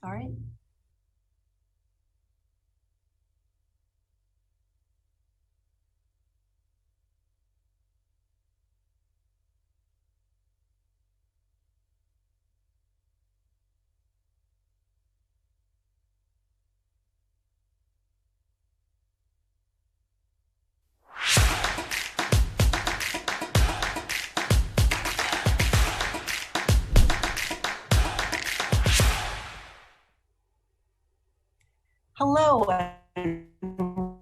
All right. Hello, and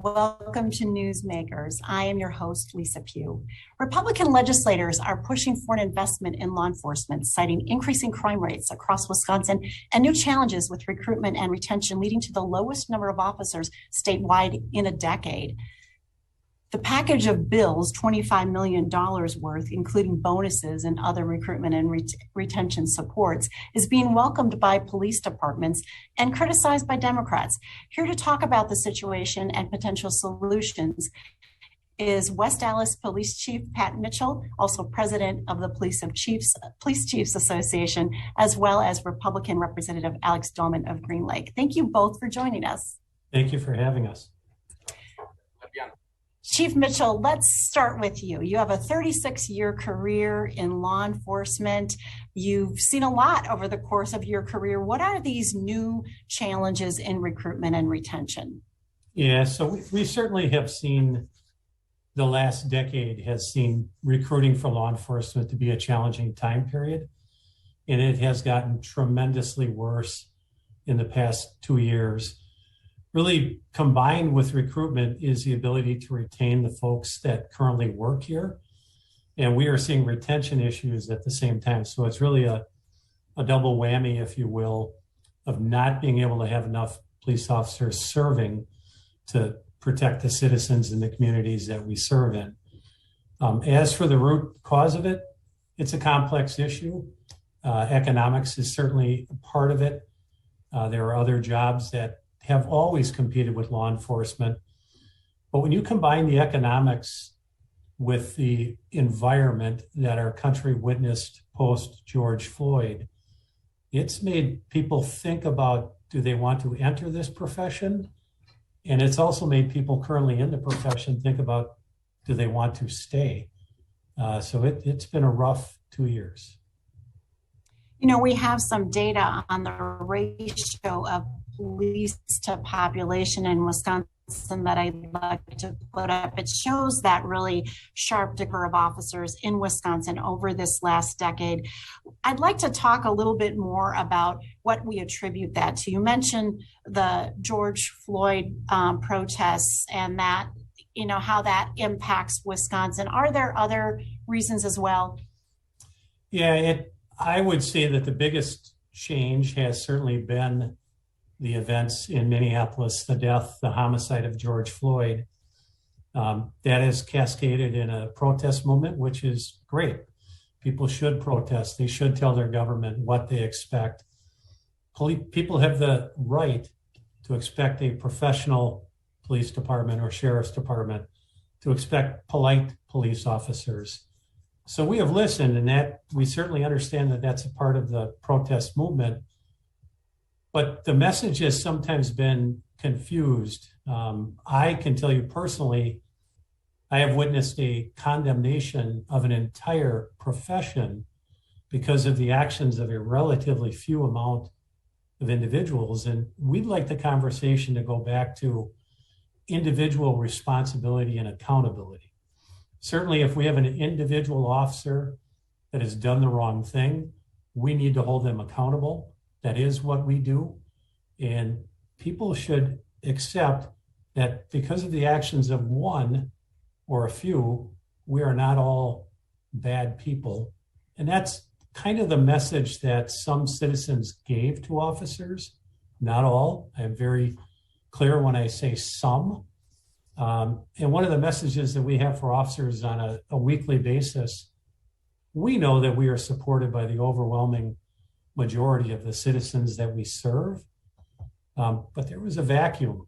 welcome to Newsmakers. I am your host, Lisa Pugh. Republican legislators are pushing for an investment in law enforcement, citing increasing crime rates across Wisconsin and new challenges with recruitment and retention, leading to the lowest number of officers statewide in a decade. The package of bills, $25 million worth, including bonuses and other recruitment and retention supports, is being welcomed by police departments and criticized by Democrats. Here to talk about the situation and potential solutions is West Allis Police Chief Pat Mitchell, also president of the Police Chiefs Association, as well as Republican Representative Alex Dallman of Green Lake. Thank you both for joining us. Thank you for having us. Chief Mitchell, let's start with you. You have a 36-year career in law enforcement. You've seen a lot over the course of your career. What are these new challenges in recruitment and retention? Yeah, so we certainly have seen the last decade has seen recruiting for law enforcement to be a challenging time period. And it has gotten tremendously worse in the past 2 years. Really combined with recruitment is the ability to retain the folks that currently work here. And we are seeing retention issues at the same time. So it's really a double whammy, if you will, of not being able to have enough police officers serving to protect the citizens in the communities that we serve in. As for the root cause of it, it's a complex issue. Economics is certainly a part of it. There are other jobs that have always competed with law enforcement. But when you combine the economics with the environment that our country witnessed post George Floyd, it's made people think about, do they want to enter this profession? And it's also made people currently in the profession think about, do they want to stay? So it's been a rough 2 years. You know, we have some data on the ratio of police to population in Wisconsin that I'd like to put up. It shows that really sharp decline of officers in Wisconsin over this last decade. I'd like to talk a little bit more about what we attribute that to. You mentioned the George Floyd protests and that, you know, how that impacts Wisconsin. Are there other reasons as well? Yeah, I would say that the biggest change has certainly been the events in Minneapolis, the death, the homicide of George Floyd. That has cascaded in a protest movement, which is great. People should protest. They should tell their government what they expect. People have the right to expect a professional police department or sheriff's department, to expect polite police officers. So we have listened, and that we certainly understand that that's a part of the protest movement. But the message has sometimes been confused. I can tell you personally, I have witnessed a condemnation of an entire profession because of the actions of a relatively few amount of individuals. And we'd like the conversation to go back to individual responsibility and accountability. Certainly, if we have an individual officer that has done the wrong thing, we need to hold them accountable. That is what we do. And people should accept that because of the actions of one or a few, we are not all bad people. And that's kind of the message that some citizens gave to officers, not all. I'm very clear when I say some. And one of the messages that we have for officers on a weekly basis, we know that we are supported by the overwhelming majority of the citizens that we serve. But there was a vacuum,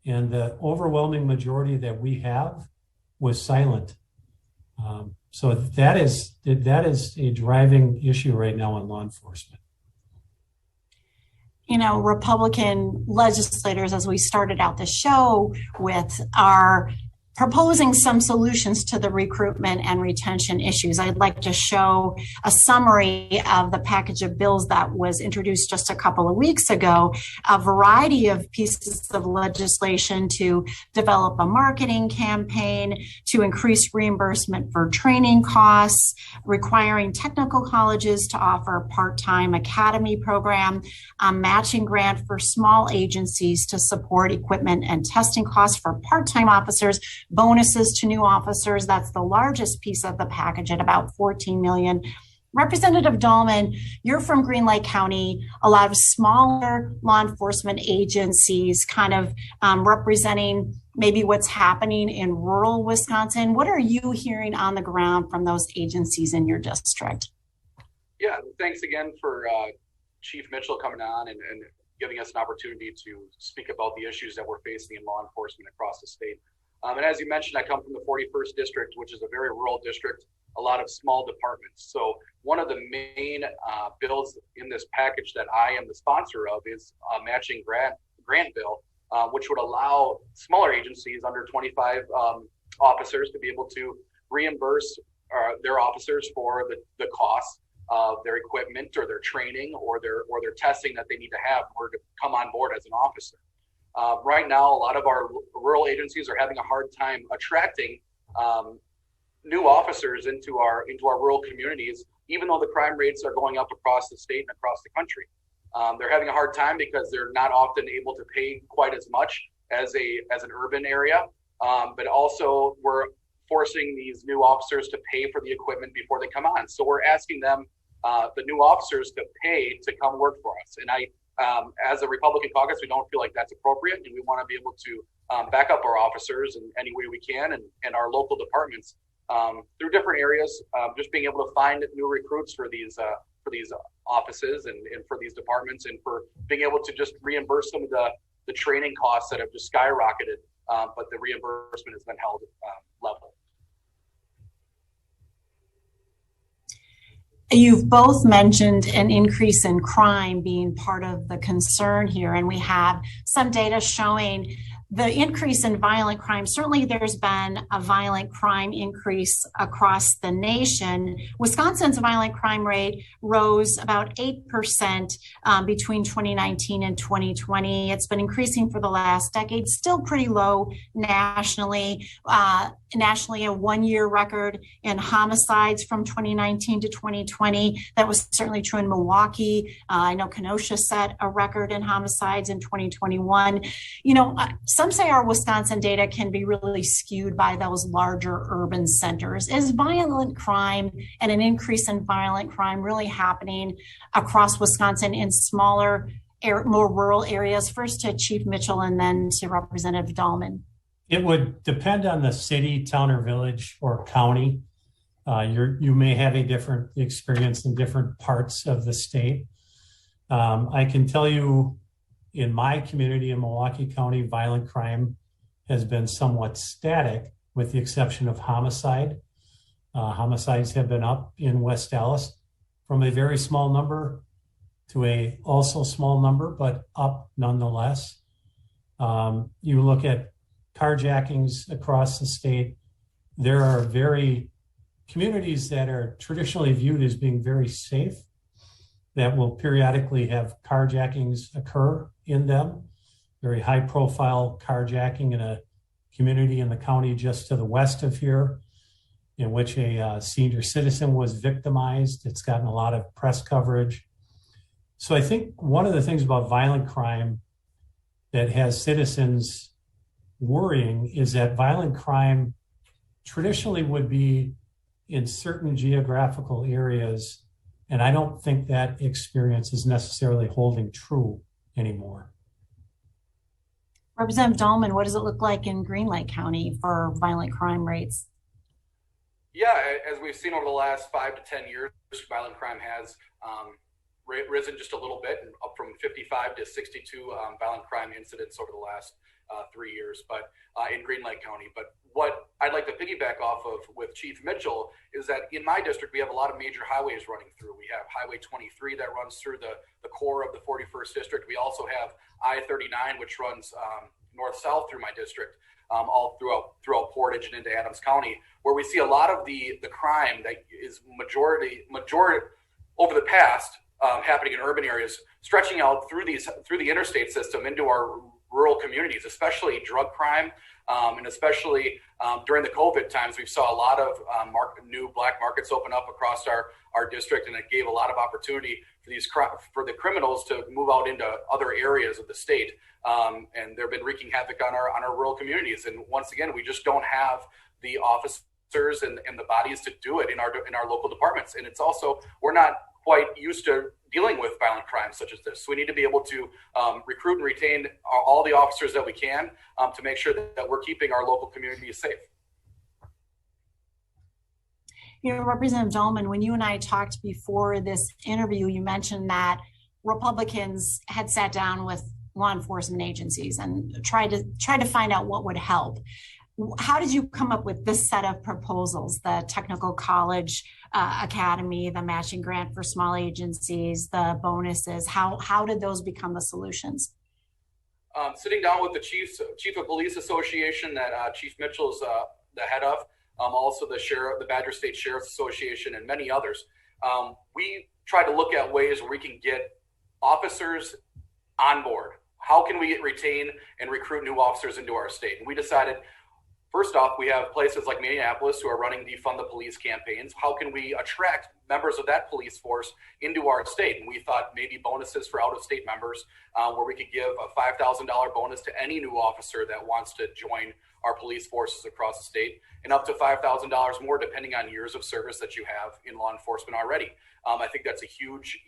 and the overwhelming majority that we have was silent. So that is a driving issue right now in law enforcement. Republican legislators, as we started out the show with, are proposing some solutions to the recruitment and retention issues. I'd like to show a summary of the package of bills that was introduced just a couple of weeks ago, a variety of pieces of legislation to develop a marketing campaign, to increase reimbursement for training costs, requiring technical colleges to offer a part-time academy program, a matching grant for small agencies to support equipment and testing costs for part-time officers, bonuses to new officers. That's the largest piece of the package at about $14 million. Representative Dallman, you're from Green Lake County, a lot of smaller law enforcement agencies kind of representing maybe what's happening in rural Wisconsin. What are you hearing on the ground from those agencies in your district? Yeah, thanks again for Chief Mitchell coming on and giving us an opportunity to speak about the issues that we're facing in law enforcement across the state. And as you mentioned, I come from the 41st district, which is a very rural district, a lot of small departments. So one of the main bills in this package that I am the sponsor of is a matching grant bill, which would allow smaller agencies under 25 officers to be able to reimburse their officers for the costs of their equipment or their training or their testing that they need to have in order to come on board as an officer. Right now, a lot of our rural agencies are having a hard time attracting new officers into our rural communities, even though the crime rates are going up across the state and across the country. They're having a hard time because they're not often able to pay quite as much as an urban area, but also we're forcing these new officers to pay for the equipment before they come on. So we're asking them, the new officers, to pay to come work for us. And as a Republican caucus, we don't feel like that's appropriate, and we want to be able to back up our officers in any way we can, and our local departments through different areas, just being able to find new recruits for these offices and for these departments, and for being able to just reimburse some of the training costs that have just skyrocketed, but the reimbursement has been held level. You've both mentioned an increase in crime being part of the concern here, and we have some data showing the increase in violent crime. Certainly there's been a violent crime increase across the nation. Wisconsin's violent crime rate rose about 8% between 2019 and 2020. It's been increasing for the last decade, still pretty low nationally. Nationally, a one-year record in homicides from 2019 to 2020. That was certainly true in Milwaukee. I know Kenosha set a record in homicides in 2021. Some say our Wisconsin data can be really skewed by those larger urban centers. Is violent crime and an increase in violent crime really happening across Wisconsin in smaller, more rural areas? First to Chief Mitchell and then to Representative Dallman. It would depend on the city, town, or village or county. You may have a different experience in different parts of the state. I can tell you, in my community in Milwaukee County, violent crime has been somewhat static, with the exception of homicide. Homicides have been up in West Allis from a very small number to a also small number, but up nonetheless. You look at carjackings across the state, there are communities that are traditionally viewed as being very safe that will periodically have carjackings occur in them. Very high profile carjacking in a community in the county just to the west of here, in which a senior citizen was victimized. It's gotten a lot of press coverage. So I think one of the things about violent crime that has citizens worrying is that violent crime traditionally would be in certain geographical areas, and I don't think that experience is necessarily holding true anymore. Representative Dallman, what does it look like in Green Lake County for violent crime rates? Yeah, as we've seen over the last 5 to 10 years, violent crime has risen just a little bit, and up from 55 to 62 violent crime incidents over the last 3 years, but in Green Lake County. But what I'd like to piggyback off of with Chief Mitchell is that in my district, we have a lot of major highways running through. We have Highway 23 that runs through the core of the 41st district. We also have I-39, which runs north-south through my district, all throughout Portage and into Adams County, where we see a lot of the crime that is majority over the past happening in urban areas, stretching out through the interstate system into our rural communities, especially drug crime, and especially during the COVID times, we saw a lot of new black markets open up across our district, and it gave a lot of opportunity for the criminals to move out into other areas of the state, and they've been wreaking havoc on our rural communities. And once again, we just don't have the officers and the bodies to do it in our local departments. And it's also, we're not quite used to dealing with violent crimes such as this. So we need to be able to recruit and retain all the officers that we can to make sure that we're keeping our local communities safe. You know, Representative Dallman, when you and I talked before this interview, you mentioned that Republicans had sat down with law enforcement agencies and tried to find out what would help. How did you come up with this set of proposals, the Technical College Academy, the matching grant for small agencies, the bonuses? How did those become the solutions? Sitting down with the Chief of Police Association that Chief Mitchell's the head of, also the Badger State Sheriff's Association, and many others. We try to look at ways where we can get officers on board. How can we retain and recruit new officers into our state? And we decided, first off, we have places like Minneapolis who are running defund the police campaigns. How can we attract members of that police force into our state? And we thought maybe bonuses for out-of-state members, where we could give a $5,000 bonus to any new officer that wants to join our police forces across the state, and up to $5,000 more depending on years of service that you have in law enforcement already. I think that's a huge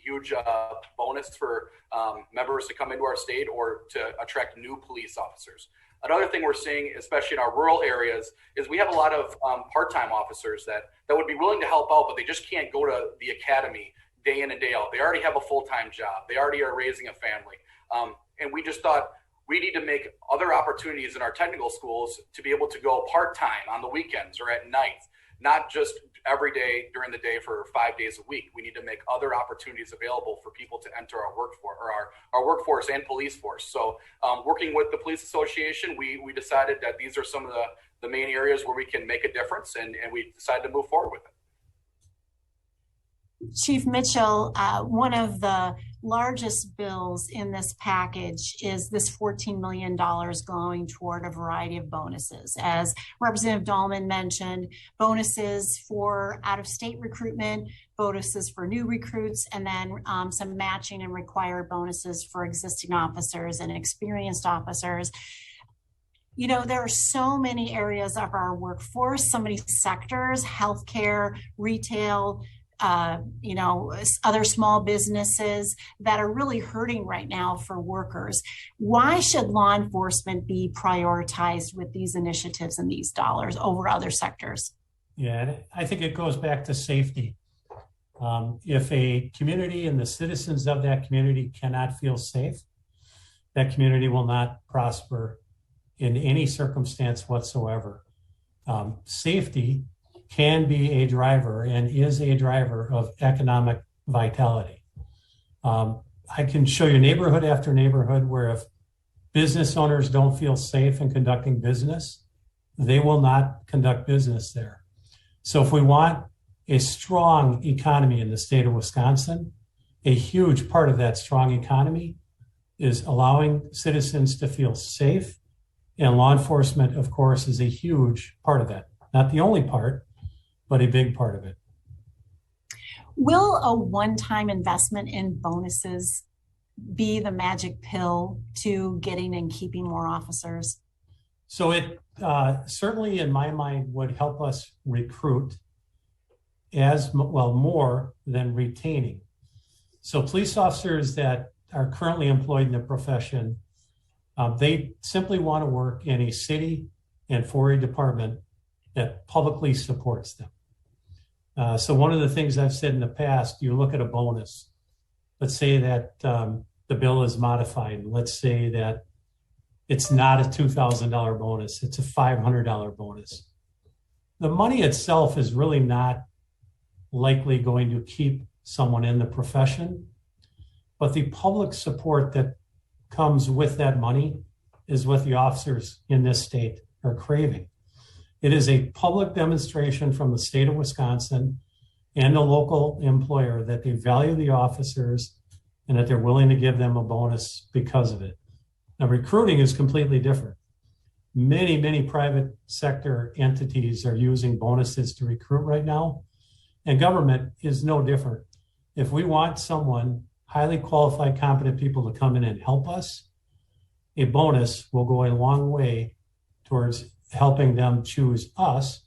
bonus for members to come into our state or to attract new police officers. Another thing we're seeing, especially in our rural areas, is we have a lot of part-time officers that would be willing to help out, but they just can't go to the academy day in and day out. They already have a full-time job. They already are raising a family. And we just thought we need to make other opportunities in our technical schools to be able to go part-time on the weekends or at night, not just every day during the day for 5 days a week. We need to make other opportunities available for people to enter our workforce, or our workforce and police force. So working with the Police Association, we decided that these are some of the main areas where we can make a difference, and we decided to move forward with it. Chief Mitchell, one of the largest bills in this package is this $14 million going toward a variety of bonuses. As Representative Dallman mentioned, bonuses for out-of-state recruitment, bonuses for new recruits, and then some matching and required bonuses for existing officers and experienced officers. You know, there are so many areas of our workforce, so many sectors, healthcare, retail, other small businesses that are really hurting right now for workers. Why should law enforcement be prioritized with these initiatives and these dollars over other sectors? Yeah, I think it goes back to safety. If a community and the citizens of that community cannot feel safe, that community will not prosper in any circumstance whatsoever. Safety can be a driver and is a driver of economic vitality. I can show you neighborhood after neighborhood where if business owners don't feel safe in conducting business, they will not conduct business there. So if we want a strong economy in the state of Wisconsin, a huge part of that strong economy is allowing citizens to feel safe. And law enforcement, of course, is a huge part of that. Not the only part, but a big part of it. Will a one-time investment in bonuses be the magic pill to getting and keeping more officers? So it certainly, in my mind, would help us recruit more than retaining. So police officers that are currently employed in the profession, they simply want to work in a city and for a department that publicly supports them. So one of the things I've said in the past, you look at a bonus. Let's say that the bill is modified. Let's say that it's not a $2,000 bonus. It's a $500 bonus. The money itself is really not likely going to keep someone in the profession. but the public support that comes with that money is what the officers in this state are craving. It is a public demonstration from the state of Wisconsin and the local employer that they value the officers and that they're willing to give them a bonus because of it. Now, recruiting is completely different. Many, many private sector entities are using bonuses to recruit right now, and government is no different. If we want someone, highly qualified, competent people to come in and help us, a bonus will go a long way towards helping them choose us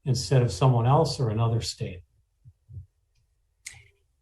instead of someone else or another state.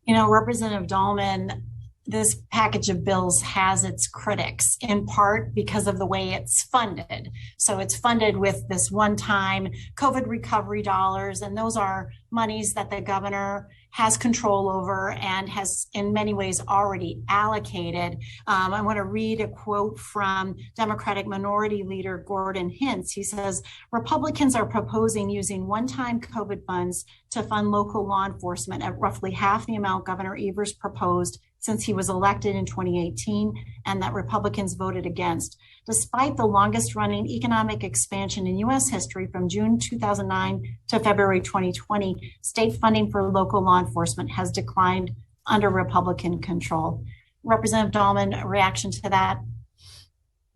You know, Representative Dallman, this package of bills has its critics, in part because of the way it's funded. So it's funded with this one-time COVID recovery dollars, and those are monies that the governor has control over and has in many ways already allocated. I want to read a quote from Democratic Minority Leader Gordon HINTZ. He says, Republicans are proposing using one-time COVID funds to fund local law enforcement at roughly half the amount Governor Evers proposed since he was elected in 2018, and that Republicans voted against. Despite the longest running economic expansion in U.S. history from June 2009 to February 2020, state funding for local law enforcement has declined under Republican control. Representative Dallman, a reaction to that?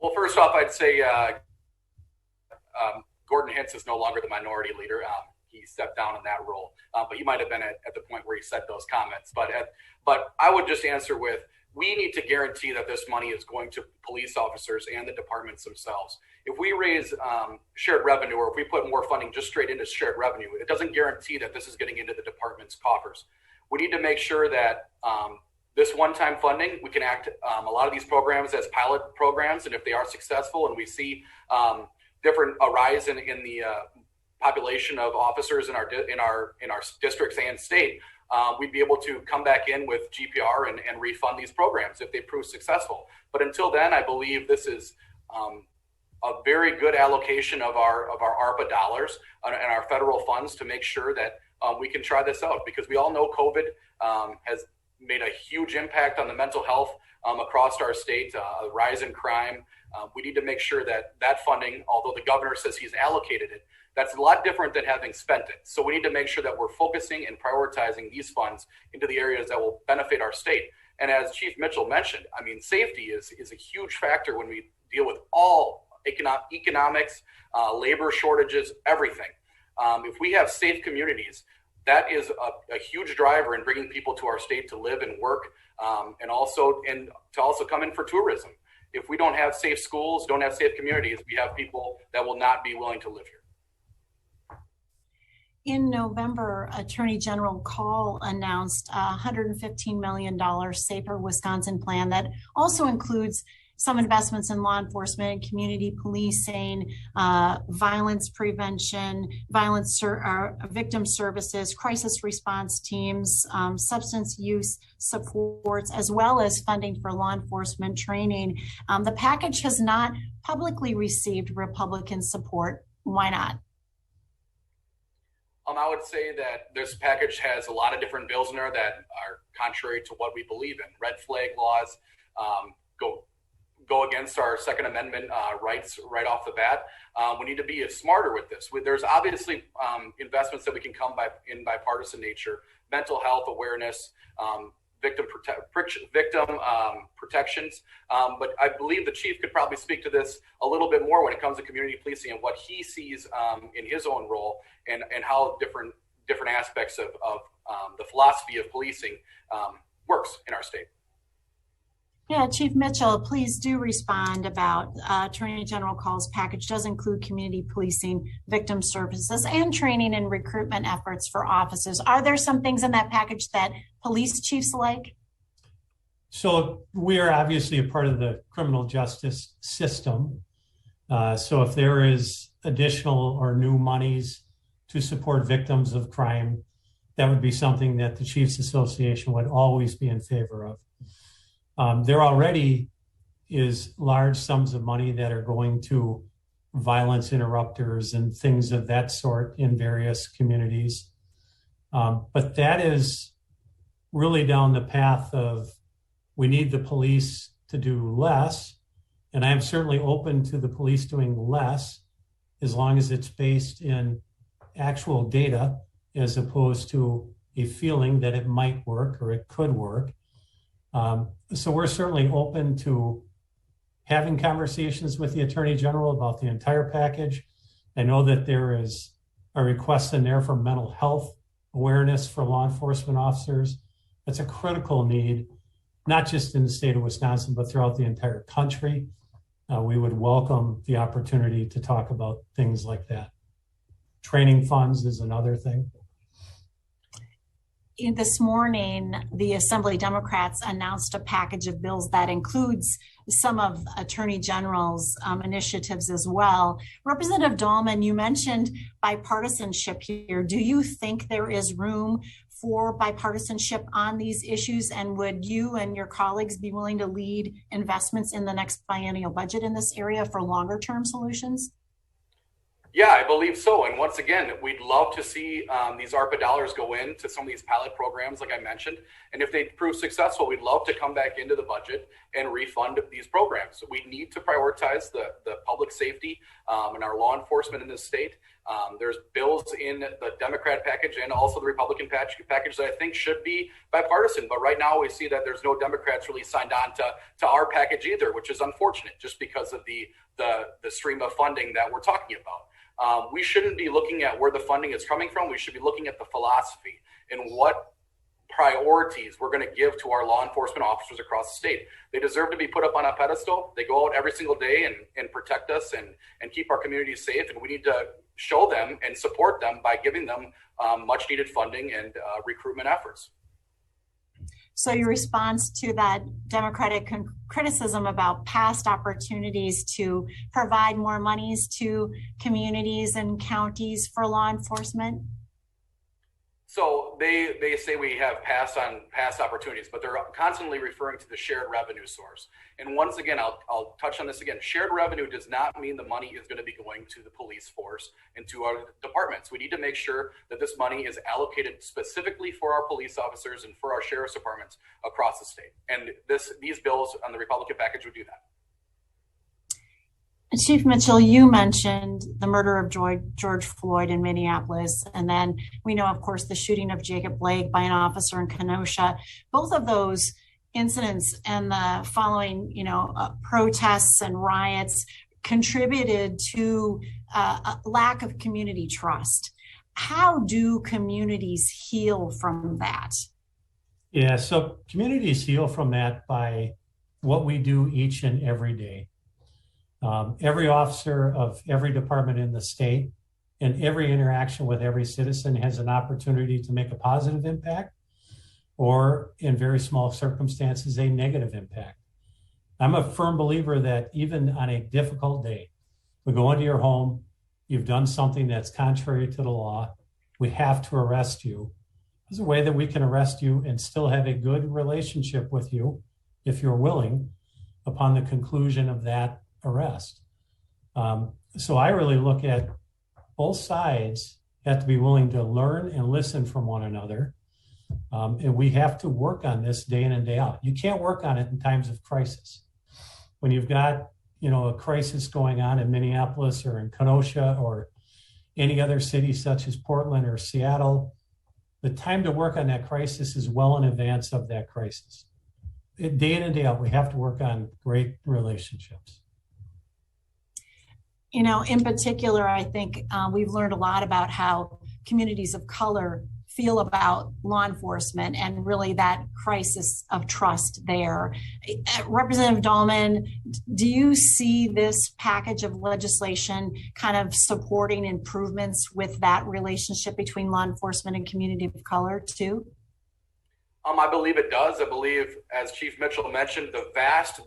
Well, first off, I'd say Gordon HINTZ is no longer the minority leader. He stepped down in that role, but he might have been at the point where he said those comments. But I would just answer with, we need to guarantee that this money is going to police officers and the departments themselves. If we raise shared revenue, or if we put more funding just straight into shared revenue, it doesn't guarantee that this is getting into the department's coffers. We need to make sure that this one-time funding, we can act a lot of these programs as pilot programs, and if they are successful and we see different a rise in the population of officers in our districts and state, we'd be able to come back in with GPR and refund these programs if they prove successful. But until then, I believe this is a very good allocation of our ARPA dollars and our federal funds to make sure that we can try this out, because we all know COVID has made a huge impact on the mental health across our state, a rise in crime. We need to make sure that that funding, although the governor says he's allocated it, that's a lot different than having spent it. So we need to make sure that we're focusing and prioritizing these funds into the areas that will benefit our state. And as Chief Mitchell mentioned, I mean, safety is a huge factor when we deal with all economics, labor shortages, everything. If we have safe communities, that is a huge driver in bringing people to our state to live and work, and to also come in for tourism. If we don't have safe schools, don't have safe communities, we have people that will not be willing to live here. In November, Attorney General Call announced a $115 million Safer Wisconsin plan that also includes some investments in law enforcement, community policing, violence prevention, victim services, crisis response teams, substance use supports, as well as funding for law enforcement training. The package has not publicly received Republican support. Why not? I would say that this package has a lot of different bills in there that are contrary to what we believe in. Red flag laws go against our Second Amendment rights right off the bat. We need to be smarter with this. There's obviously investments that we can come by in bipartisan nature, mental health awareness, victim protections. But I believe the chief could probably speak to this a little bit more when it comes to community policing and what he sees in his own role and how different aspects of the philosophy of policing works in our state. Yeah, Chief Mitchell, please do respond about Attorney General Call's package does include community policing, victim services, and training and recruitment efforts for officers. Are there some things in that package that police chiefs like? So we are obviously a part of the criminal justice system. So if there is additional or new monies to support victims of crime, that would be something that the Chiefs Association would always be in favor of. There already is large sums of money that are going to violence interrupters and things of that sort in various communities. But that is really down the path of we need the police to do less. And I'm certainly open to the police doing less as long as it's based in actual data as opposed to a feeling that it might work or it could work. So we're certainly open to having conversations with the Attorney General about the entire package. I know that there is a request in there for mental health awareness for law enforcement officers. That's a critical need, not just in the state of Wisconsin, but throughout the entire country. We would welcome the opportunity to talk about things like that. Training funds is another thing. This morning, the Assembly Democrats announced a package of bills that includes some of Attorney General's initiatives as well. Representative Dallman, you mentioned bipartisanship here. Do you think there is room for bipartisanship on these issues? And would you and your colleagues be willing to lead investments in the next biennial budget in this area for longer term solutions? Yeah, I believe so. And once again, we'd love to see these ARPA dollars go into some of these pilot programs, like I mentioned. And if they prove successful, we'd love to come back into the budget and refund these programs. So we need to prioritize the public safety and our law enforcement in this state. There's bills in the Democrat package and also the Republican package that I think should be bipartisan. But right now we see that there's no Democrats really signed on to our package either, which is unfortunate just because of the stream of funding that we're talking about. We shouldn't be looking at where the funding is coming from. We should be looking at the philosophy and what priorities we're going to give to our law enforcement officers across the state. They deserve to be put up on a pedestal. They go out every single day and protect us and keep our communities safe. And we need to show them and support them by giving them much needed funding and recruitment efforts. So your response to that Democratic criticism about past opportunities to provide more monies to communities and counties for law enforcement? So they say we have past opportunities, but they're constantly referring to the shared revenue source. And once again, I'll touch on this again. Shared revenue does not mean the money is going to be going to the police force and to our departments. We need to make sure that this money is allocated specifically for our police officers and for our sheriff's departments across the state. And these bills on the Republican package would do that. Chief Mitchell, you mentioned the murder of George Floyd in Minneapolis, and then we know, of course, the shooting of Jacob Blake by an officer in Kenosha. Both of those incidents and the following, protests and riots contributed to a lack of community trust. How do communities heal from that? Yeah, so communities heal from that by what we do each and every day. Every officer of every department in the state and every interaction with every citizen has an opportunity to make a positive impact or, in very small circumstances, a negative impact. I'm a firm believer that even on a difficult day, we go into your home, you've done something that's contrary to the law, we have to arrest you. There's a way that we can arrest you and still have a good relationship with you, if you're willing, upon the conclusion of that arrest. So I really look at both sides have to be willing to learn and listen from one another. And we have to work on this day in and day out. You can't work on it in times of crisis. When you've got, a crisis going on in Minneapolis or in Kenosha or any other city such as Portland or Seattle, the time to work on that crisis is well in advance of that crisis. Day in and day out, we have to work on great relationships. In particular, I think we've learned a lot about how communities of color feel about law enforcement and really that crisis of trust there. Representative Dallman, do you see this package of legislation kind of supporting improvements with that relationship between law enforcement and community of color too? I believe it does. I believe, as Chief Mitchell mentioned, the vast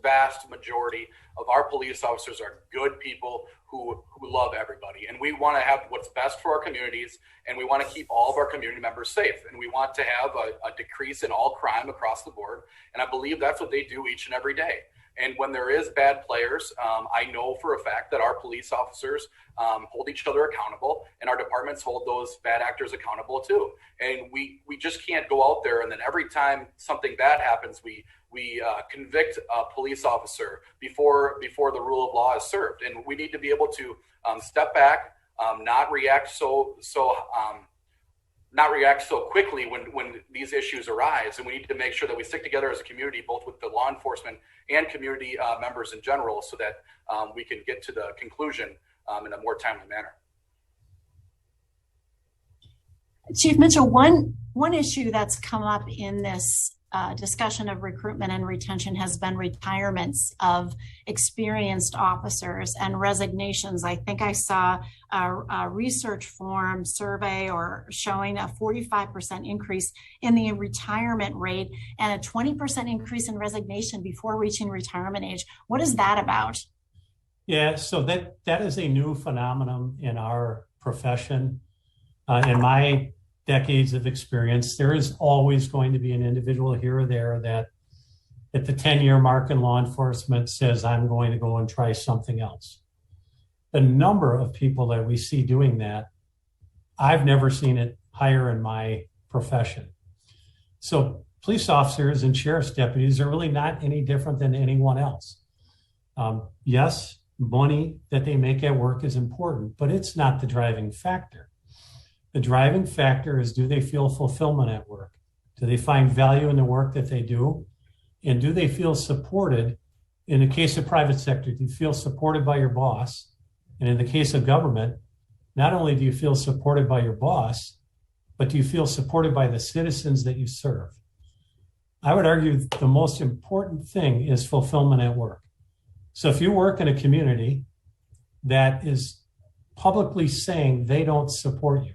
majority of our police officers are good people who love everybody. And we want to have what's best for our communities, and we want to keep all of our community members safe. And we want to have a decrease in all crime across the board. And I believe that's what they do each and every day. And when there is bad players, I know for a fact that our police officers hold each other accountable, and our departments hold those bad actors accountable too. And we just can't go out there and then every time something bad happens, we convict a police officer before the rule of law is served. And we need to be able to step back, not react so quickly when these issues arise. And we need to make sure that we stick together as a community, both with the law enforcement and community members in general, so that we can get to the conclusion in a more timely manner. Chief Mitchell, one issue that's come up in this discussion of recruitment and retention has been retirements of experienced officers and resignations. I think I saw a research forum survey or showing a 45% increase in the retirement rate and a 20% increase in resignation before reaching retirement age. What is that about? Yeah, so that is a new phenomenon in our profession. In my decades of experience, there is always going to be an individual here or there that at the 10-year mark in law enforcement says, I'm going to go and try something else. The number of people that we see doing that, I've never seen it higher in my profession. So police officers and sheriff's deputies are really not any different than anyone else. Yes, money that they make at work is important, but it's not the driving factor. The driving factor is, do they feel fulfillment at work? Do they find value in the work that they do? And do they feel supported? In the case of private sector, do you feel supported by your boss? And in the case of government, not only do you feel supported by your boss, but do you feel supported by the citizens that you serve? I would argue the most important thing is fulfillment at work. So if you work in a community that is publicly saying they don't support you,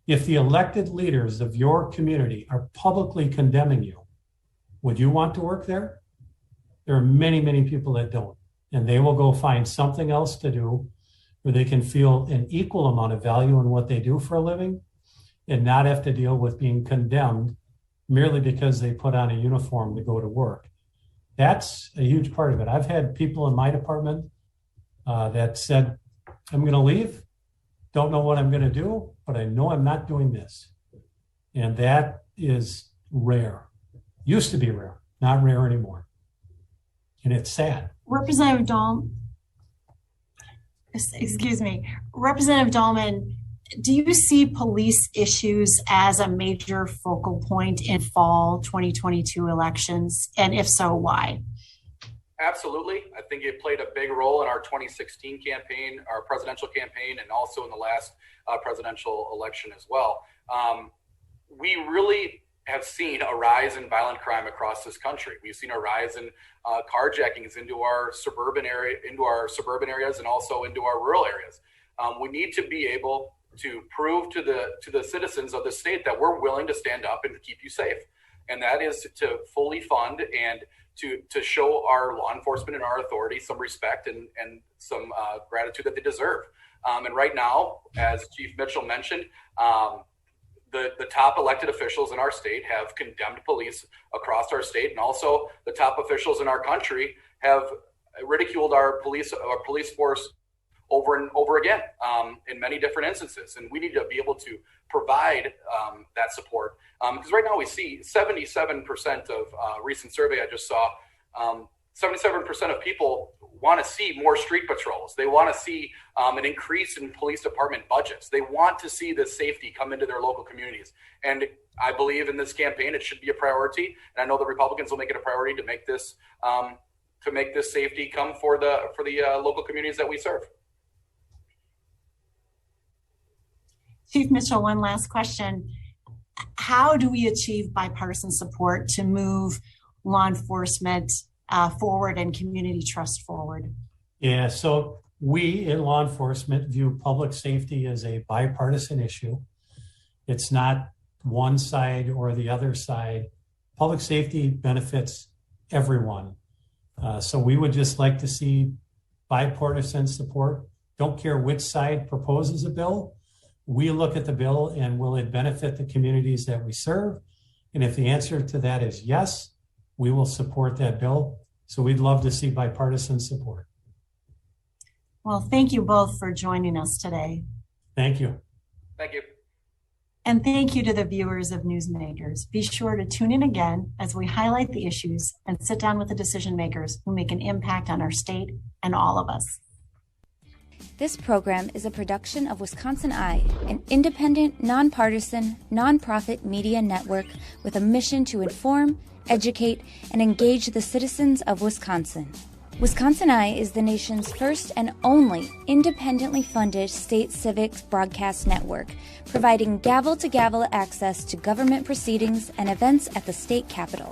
if the elected leaders of your community are publicly condemning you, would you want to work there? There are many, many people that don't, and they will go find something else to do where they can feel an equal amount of value in what they do for a living and not have to deal with being condemned merely because they put on a uniform to go to work. That's a huge part of it. I've had people in my department that said, I'm going to leave, don't know what I'm going to do, but I know I'm not doing this. And that is rare. Used to be rare, not rare anymore. And it's sad. Representative Dallman, do you see police issues as a major focal point in fall 2022 elections? And if so, why? Absolutely. I think it played a big role in our 2016 campaign, our presidential campaign, and also in the last presidential election as well. We really have seen a rise in violent crime across this country. We've seen a rise in carjackings into our suburban areas, and also into our rural areas. We need to be able to prove to the citizens of the state that we're willing to stand up and keep you safe, and that is to fully fund and to show our law enforcement and our authority some respect and some gratitude that they deserve. And right now, as Chief Mitchell mentioned, the top elected officials in our state have condemned police across our state, and also the top officials in our country have ridiculed our police force over and over again in many different instances. And we need to be able to provide that support. Because right now we see 77% of recent survey I just saw, 77% of people want to see more street patrols. They want to see an increase in police department budgets. They want to see the safety come into their local communities. And I believe in this campaign, it should be a priority. And I know the Republicans will make it a priority to make this safety come for the local communities that we serve. Chief Mitchell, one last question. How do we achieve bipartisan support to move law enforcement forward and community trust forward? Yeah, so we in law enforcement view public safety as a bipartisan issue. It's not one side or the other side. Public safety benefits everyone. So we would just like to see bipartisan support. Don't care which side proposes a bill. We look at the bill and will it benefit the communities that we serve? And if the answer to that is yes, we will support that bill. So we'd love to see bipartisan support. Well, thank you both for joining us today. Thank you. Thank you. And thank you to the viewers of Newsmakers. Be sure to tune in again as we highlight the issues and sit down with the decision makers who make an impact on our state and all of us. This program is a production of Wisconsin Eye, an independent, nonpartisan, nonprofit media network with a mission to inform, educate, and engage the citizens of Wisconsin. Wisconsin Eye is the nation's first and only independently funded state civics broadcast network, providing gavel-to-gavel access to government proceedings and events at the state capitol.